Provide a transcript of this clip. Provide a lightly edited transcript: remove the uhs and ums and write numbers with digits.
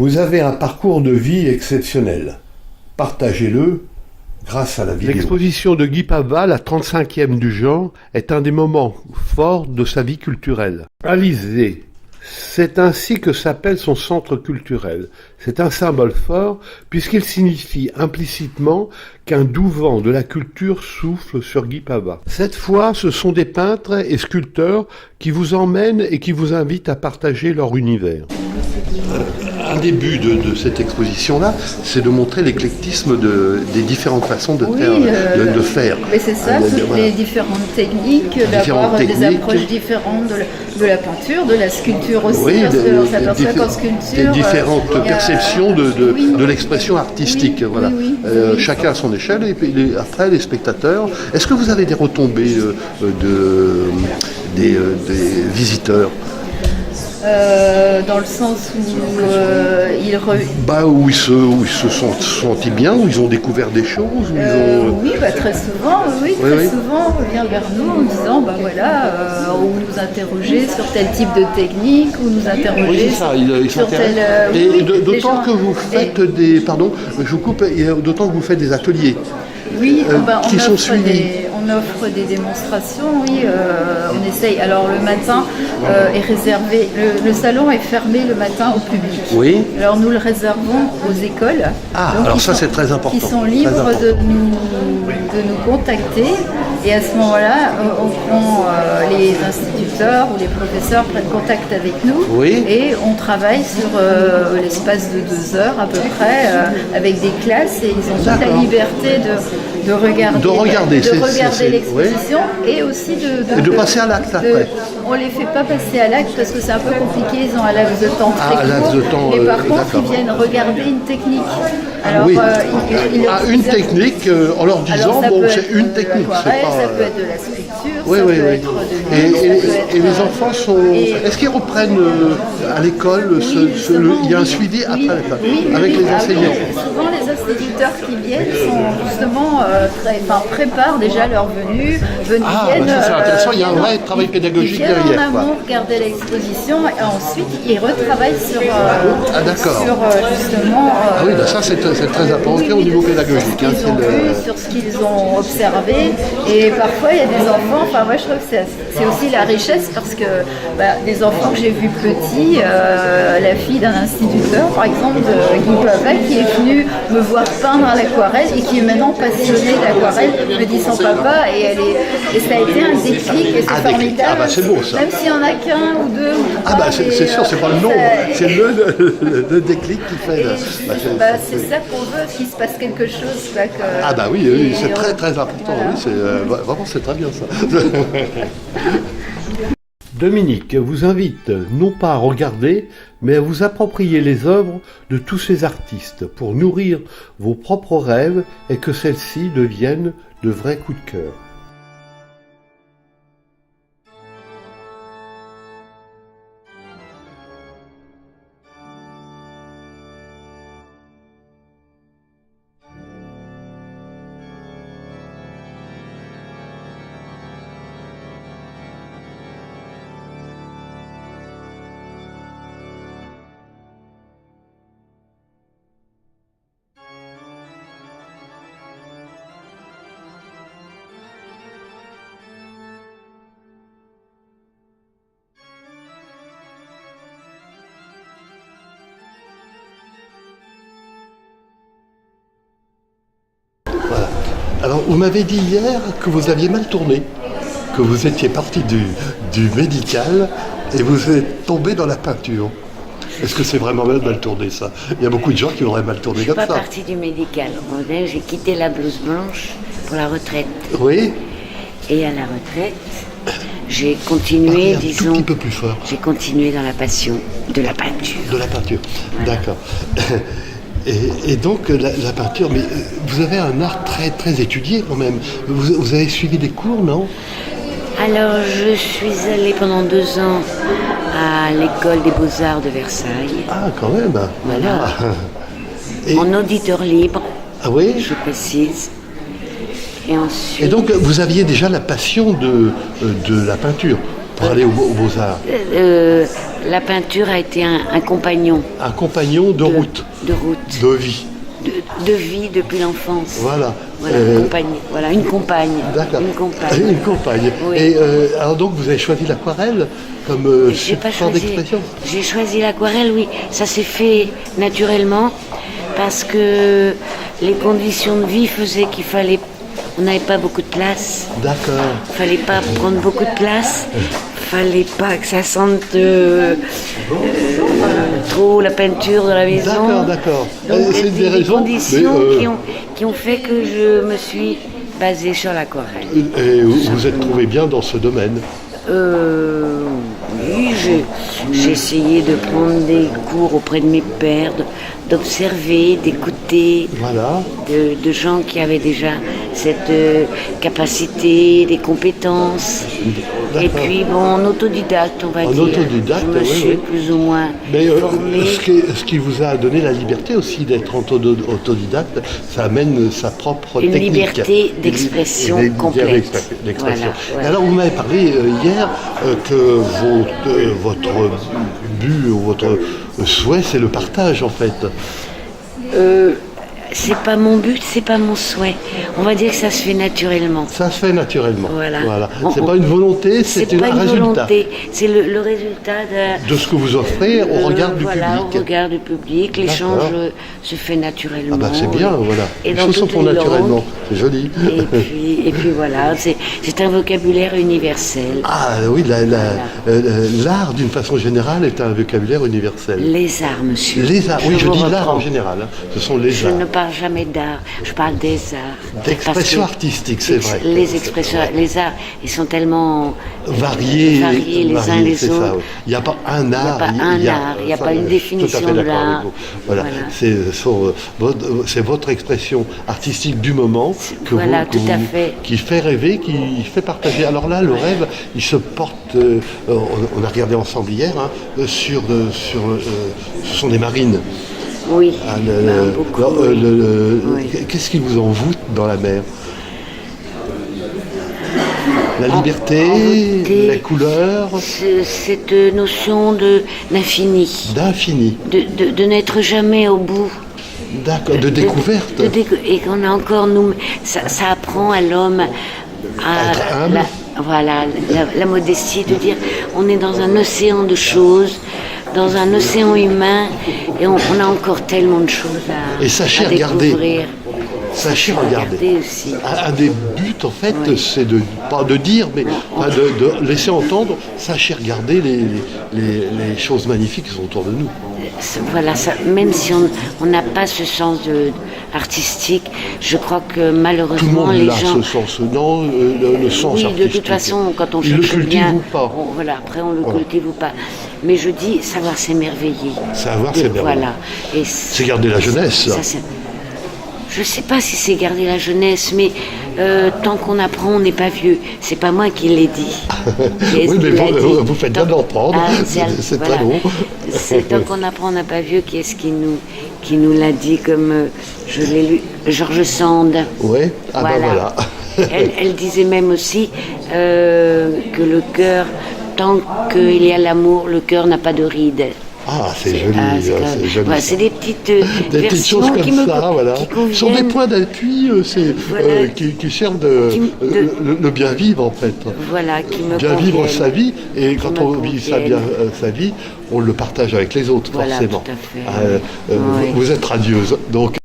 Vous avez un parcours de vie exceptionnel. Partagez-le grâce à la vidéo. L'exposition de Guy Pava, la 35e du genre, est un des moments forts de sa vie culturelle. Alizé, c'est ainsi que s'appelle son centre culturel. C'est un symbole fort puisqu'il signifie implicitement qu'un doux vent de la culture souffle sur Guy Pava. Cette fois, ce sont des peintres et sculpteurs qui vous emmènent et qui vous invitent à partager leur univers. Un des buts de cette exposition-là, c'est de montrer l'éclectisme des différentes façons de faire. Mais c'est ça, toutes les différentes techniques, d'avoir des approches différentes de la peinture, de la sculpture aussi, parce qu'on s'aperçoit qu'en sculpture... Des différentes perceptions de l'expression artistique. Voilà. Chacun à son échelle, et puis après les spectateurs. Est-ce que vous avez des retombées des visiteurs? Dans le sens où où ils se sont sentis bien, où ils ont découvert des choses, Oui, très souvent, souvent on vient vers nous en disant, ou nous interroger sur tel type de technique, ou nous interroger sur tel... d'autant que vous faites d'autant que vous faites des ateliers. Oui, qui sont suivis. On offre des démonstrations, on essaye. Alors le matin est réservé, le salon est fermé le matin au public. Oui. Alors nous le réservons aux écoles. Alors ça c'est très important. Qui sont libres de nous contacter. Et à ce moment-là, on prend les instituteurs ou les professeurs prennent contact avec nous. Oui. Et on travaille sur l'espace de 2 heures à peu près avec des classes et ils ont toute la liberté de regarder l'exposition et aussi de passer à l'acte après. On les fait pas passer à l'acte parce que c'est un peu compliqué, ils ont un laps de temps très court. Mais par contre, ils viennent regarder une technique. Alors, une technique en leur disant c'est une technique. Ça peut être de la sculpture, Et les enfants sont... Est-ce qu'ils reprennent à l'école il y a un suivi après avec les enseignants? Souvent les instituteurs qui viennent sont justement préparent déjà leur venue. C'est ça, intéressant, il y a un vrai travail pédagogique derrière. Ils viennent en amont regarder l'exposition et ensuite ils retravaillent sur justement... ça c'est très important au niveau pédagogique. Sur ce qu'ils ont vu, sur ce qu'ils ont observé. Et parfois il y a des enfants, moi je trouve que c'est aussi la richesse parce que des enfants que j'ai vus petits, la fille d'un instituteur par exemple de Guy Pava qui est venue me voir peindre à l'aquarelle et qui est maintenant passionnée d'aquarelle, me dit son papa et ça a été un déclic et c'est formidable. C'est beau ça. Même s'il n'y en a qu'un ou deux. C'est sûr, c'est pas le nombre, c'est le déclic qui fait. C'est ça qu'on veut, qu'il se passe quelque chose. C'est très très important. Voilà. Vraiment c'est très bien ça. Dominique vous invite non pas à regarder, mais à vous approprier les œuvres de tous ces artistes pour nourrir vos propres rêves et que celles-ci deviennent de vrais coups de cœur. Voilà. Alors, vous m'avez dit hier que vous aviez mal tourné, que vous étiez parti du médical et vous êtes tombé dans la peinture. Est-ce que c'est vraiment mal tourné, ça? Il y a beaucoup de gens qui auraient mal tourné comme ça. Je suis pas partie du médical. J'ai quitté la blouse blanche pour la retraite. Oui. Et à la retraite, j'ai continué, disons... Un tout petit peu plus fort. J'ai continué dans la passion de la peinture. De la peinture, voilà. D'accord. Et donc, la peinture, mais vous avez un art très, très étudié quand même. Vous avez suivi des cours, non? Alors, je suis allée pendant 2 ans à l'école des Beaux-Arts de Versailles. Ah, quand même. Voilà. En auditeur libre. Ah oui? Je précise. Et ensuite... Et donc, vous aviez déjà la passion de la peinture? pour aller aux Beaux-Arts. La peinture a été un compagnon. Un compagnon de route. De route. De vie. De vie depuis l'enfance. Voilà. Voilà, une compagne. D'accord. Une compagne. Une compagne. Oui. Et alors donc vous avez choisi l'aquarelle comme support d'expression. J'ai choisi l'aquarelle, oui. Ça s'est fait naturellement parce que les conditions de vie faisaient on n'avait pas beaucoup de place. D'accord. Il fallait pas prendre beaucoup de place. Fallait pas que ça sente trop la peinture de la maison. D'accord. C'est des raisons. Conditions qui ont fait que je me suis basée sur l'aquarelle. Et vous êtes trouvé bien dans ce domaine. Oui, j'ai essayé de prendre des cours auprès de mes pères, d'observer, d'écouter, Voilà. de gens qui avaient déjà cette capacité, des compétences. Et puis, en autodidacte, on va dire. Autodidacte, je me suis plus ou moins formée. Ce qui vous a donné la liberté aussi d'être autodidacte, ça amène sa propre Une technique. Liberté d'expression complète. Voilà. Voilà. Alors, vous m'avez parlé hier que votre but ou votre souhait, c'est le partage, en fait. C'est pas mon but, c'est pas mon souhait. On va dire que ça se fait naturellement. Ça se fait naturellement. Voilà. C'est pas une volonté, c'est un résultat. Volonté, c'est le résultat de ce que vous offrez au regard du public. Au regard du public. L'échange se fait naturellement. Ah bah c'est bien, voilà. Et les choses se font naturellement. C'est joli. Et puis voilà, c'est un vocabulaire universel. Ah oui, l'art d'une façon générale est un vocabulaire universel. Les arts, monsieur. Les arts, oui, je dis l'art en général. Hein. Ce sont les arts. Je ne parle jamais d'art, je parle des arts. D'expression artistique, c'est vrai. Les arts, ils sont tellement variés les uns les autres. Ça, oui. Il n'y a pas un art. Il n'y a pas une définition de l'art. Voilà. C'est votre expression artistique du moment qui fait rêver, qui fait partager. Alors là, le rêve, il se porte, on a regardé ensemble hier, ce sont des marines. Oui, beaucoup. Qu'est-ce qui vous envoûte dans la mer? La liberté, la couleur. Cette notion d'infini. D'infini. De n'être jamais au bout. D'accord, de découverte. Et qu'on a encore ça apprend à l'homme à être humble. La modestie, de dire on est dans un océan de choses, dans un océan humain, et on a encore tellement de choses à découvrir. Sachez regarder. Aussi. Un des buts, en fait, c'est pas de dire, mais de laisser entendre, sachez regarder les choses magnifiques qui sont autour de nous. Voilà, même si on n'a pas ce sens artistique, je crois que malheureusement tout le monde les a gens... ce sens, non, le sens artistique. De toute façon, quand on cherche bien, après on le cultive ou pas. Mais je dis savoir s'émerveiller. Savoir s'émerveiller. Voilà. C'est garder la jeunesse. Je ne sais pas si c'est garder la jeunesse, mais tant qu'on apprend, on n'est pas vieux. C'est pas moi qui l'ai dit. Oui, mais vous faites bien d'entendre. C'est très bon. Tant qu'on apprend, on n'a pas vieux. Qui est-ce qui nous l'a dit, comme je l'ai lu, George Sand. Oui, voilà. Elle disait même aussi que le cœur, tant qu'il y a l'amour, le cœur n'a pas de rides. Ah, c'est joli, c'est joli. Voilà, c'est des petites choses comme ça, voilà. Ce sont des points d'appui qui servent le bien vivre, en fait. Voilà, qui me bien vivre sa vie, et quand on vit sa vie, on le partage avec les autres, forcément. Tout à fait. Vous êtes radieuse, donc